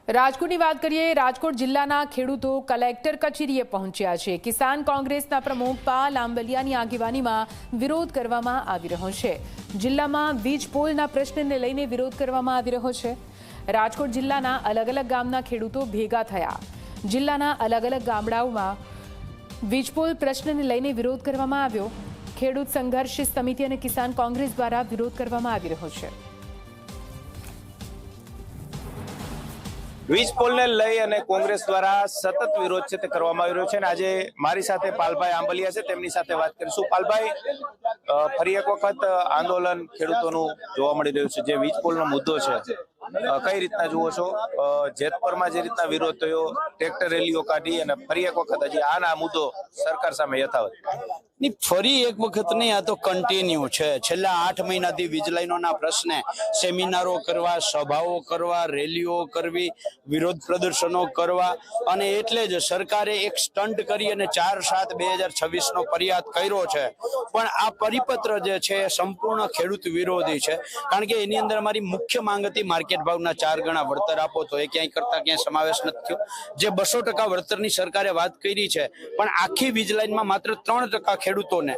રાજકોટની વાત કરીએ। રાજકોટ જિલ્લાના ખેડૂતો કલેક્ટર કચેરીએ પહોંચ્યા છે। કિસાન કોંગ્રેસના પ્રમુખ પાલ આંબલિયાની આગેવાનીમાં વિરોધ કરવામાં આવી રહ્યો છે। જિલ્લામાં વીજ પોલના પ્રશ્નને લઈને વિરોધ કરવામાં આવી રહ્યો છે। રાજકોટ જિલ્લાના અલગ અલગ ગામના ખેડૂતો ભેગા થયા। જિલ્લાના અલગ અલગ ગામડાઓમાં વીજ પોલ પ્રશ્નને લઈને વિરોધ કરવામાં આવ્યો। ખેડૂત સંઘર્ષ સમિતિ અને કિસાન કોંગ્રેસ દ્વારા વિરોધ કરવામાં આવી રહ્યો છે। વીજ પોલને લઈ અને કોંગ્રેસ દ્વારા સતત વિરોધ છે તે કરવામાં આવી રહ્યો છે અને આજે મારી સાથે પાલભાઈ આંબલિયા છે, તેમની સાથે વાત કરીશું। પાલભાઈ, ફરી એક વખત આંદોલન ખેડૂતોનું જોવા મળી રહ્યું છે। જે વીજ પોલનો મુદ્દો છે, કઈ રીતના જુઓ છો? જેતપુરમાં જે રીતના વિરોધ થયો, ટ્રેક્ટર રેલીઓ કાઢી અને ફરી એક વખત હજી આ મુદ્દો સરકાર સામે યથાવત ફરી એક વખત નહીં, આ તો કન્ટિન્યુ છે। છેલ્લા 8 મહિનાથી વીજ લાઈનોના પ્રશ્ને સેમિનારો કરવા, સભાઓ કરવા, રેલીઓ કરવી, વિરોધ પ્રદર્શનો કરવા, અને એટલે જ સરકારે એક સ્ટન્ટ કરી અને 4/7/2026 ફરિયાદ કર્યો છે। પણ આ પરિપત્ર જે છે એ સંપૂર્ણ ખેડૂત વિરોધી છે, કારણ કે એની અંદર અમારી મુખ્ય માંગ હતી માર્કેટ ભાવના 4 ગણા વળતર આપો, તો એ ક્યાંય કરતા ક્યાંય સમાવેશ નથી થયો। જે 200% વળતરની સરકારે વાત કરી છે, પણ આખી વીજ લાઈનમાં માત્ર 3% ખેડૂતોને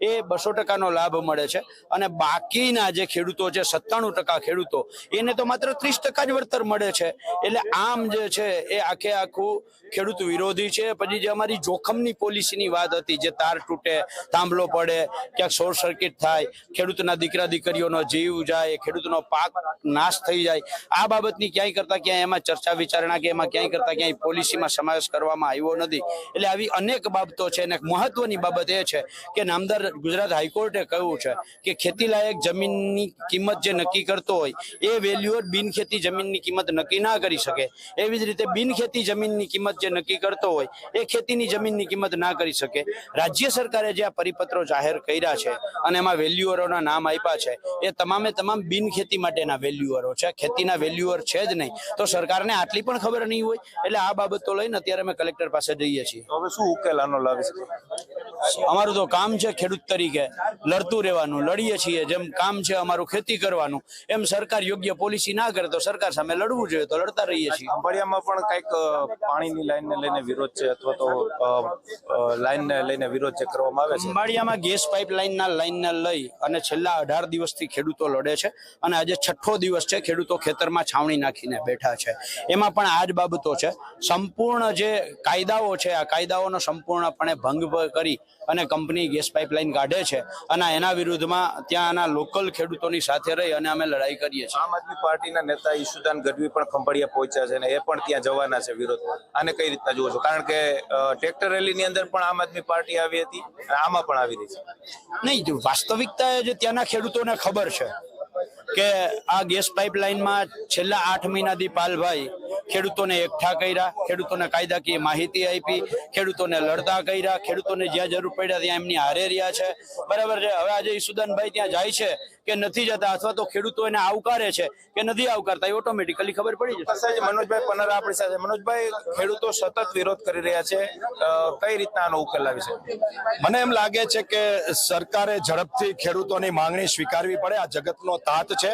એ 200%નો લાભ મળે છે, અને બાકીના જે ખેડૂતો છે 97% ખેડૂતો, એને તો માત્ર 30% જ વળતર મળે છે। એટલે આમ જે છે એ આખું ખેડૂત વિરોધી છે। પછી જે અમારી જોખમની પોલિસીની વાત હતી, જે તાર તૂટે, થાંભલો પડે, ક્યાંક શોર્ટ સર્કિટ થાય, ખેડૂતના દીકરા દીકરીઓનો જીવ જાય, ખેડૂતનો પાક નાશ થઈ જાય, આ બાબતની ક્યાંય કરતા ક્યાંય એમાં ચર્ચા વિચારણા કે એમાં ક્યાંય કરતા ક્યાંય પોલિસીમાં સમાવેશ કરવામાં આવ્યો નથી। એટલે આવી અનેક બાબતો છે, અને મહત્વની બાબત એ છે કે નામદાર ગુજરાત હાઈકોર્ટે કહ્યું છે કે ખેતીલાયક જમીનની કિંમત જે નક્કી કરતો હોય એ વેલ્યુઅર બિનખેતી જમીનની કિંમત નક્કી ના કરી શકે। એવી જ રીતે બિનખેતી જમીનની કિંમત જે નક્કી કરતો હોય એ ખેતીની જમીનની કિંમત ના કરી શકે। રાજ્ય સરકારે જે આ પરિપત્રો જાહેર કર્યા છે અને એમાં વેલ્યુઅરોના નામ આપ્યા છે, એ તમામે તમામ બિનખેતી માટેના વેલ્યુઅરો છે, ખેતીના વેલ્યુઅર છે જ નહીં। તો સરકારને આટલી પણ ખબર નહીં હોય। એટલે આ બાબતો લઈને અત્યારે અમે કલેક્ટર પાસે જઈએ છીએ। હવે શું ઉકેલ આનો લાવી શકે? અમારું તો કામ છે ખેડૂત તરીકે લડતું રહેવાનું, લડીએ છીએ। જેમ કામ છે અમારું ખેતી કરવાનું, એમ સરકાર યોગ્ય પોલિસી ના કરે તો સરકાર સામે લડવું જોઈએ, તો લડતા રહીએ છીએ। અંબાડિયામાં પણ કંઈક પાણીની લાઈનને લઈને વિરોધ છે, અથવા તો લાઈનને લઈને વિરોધ છે કરવામાં આવે છે। અંબાડિયામાં ગેસ પાઇપલાઇનના લાઈનને લઈ અને છેલ્લા 18 દિવસથી ખેડૂતો લડે છે, અને આજે 6થો દિવસ છે ખેડૂતો ખેતરમાં છાવણી નાખીને બેઠા છે। એમાં પણ આ જ બાબતો છે। સંપૂર્ણ જે કાયદાઓ છે, આ કાયદાઓનો સંપૂર્ણપણે ભંગ કરી અને કંપની ગેસ પાઇપલાઇન કાઢે છે, અને એના વિરુદ્ધમાં ત્યાંના લોકલ ખેડૂતોની સાથે રહી અને અમે લડાઈ કરીએ છીએ। આમ આદમી પાર્ટીના નેતા ઈશુદાન ગઢવી પણ ખંભાળિયા પહોંચ્યા છે, અને એ પણ ત્યાં જવાના છે વિરોધમાં। આને કઈ રીતના જુઓ છો? કારણ કે ટ્રેક્ટર રેલીની અંદર પણ આમ આદમી પાર્ટી આવી હતી, આમાં પણ આવી રહી છે। નહીં, વાસ્તવિકતા એ જે ત્યાંના ખેડૂતોને ખબર છે કે આ ગેસ પાઇપલાઇનમાં છેલ્લા 8 મહિનાથી પાલભાઈ ખેડૂતોને એકઠા કર્યા, ખેડૂતોને કાયદાકીય માહિતી આપી, ખેડૂતોને લડતા કર્યા, ખેડૂતોને જ્યાં જરૂર પડ્યા ત્યાં એમની હારે રહ્યા છે, બરાબર છે। હવે આજે ઈશુદાનભાઈ ત્યાં જાય છે કે નથી જતા, અથવા તો ખેડૂતો એને આવકારે છે કે નથી આવકારતા, એ ઓટોમેટિકલી ખબર પડી જશે। મનોજભાઈ પનરા આપણી સાથે। મનોજભાઈ, ખેડૂતો સતત વિરોધ કરી રહ્યા છે, કઈ રીતના આનો ઉકેલ આવી શકે? મને એમ લાગે છે કે સરકારે ઝડપથી ખેડૂતોની માંગણી સ્વીકારવી પડે। આ જગતનો તાત છે।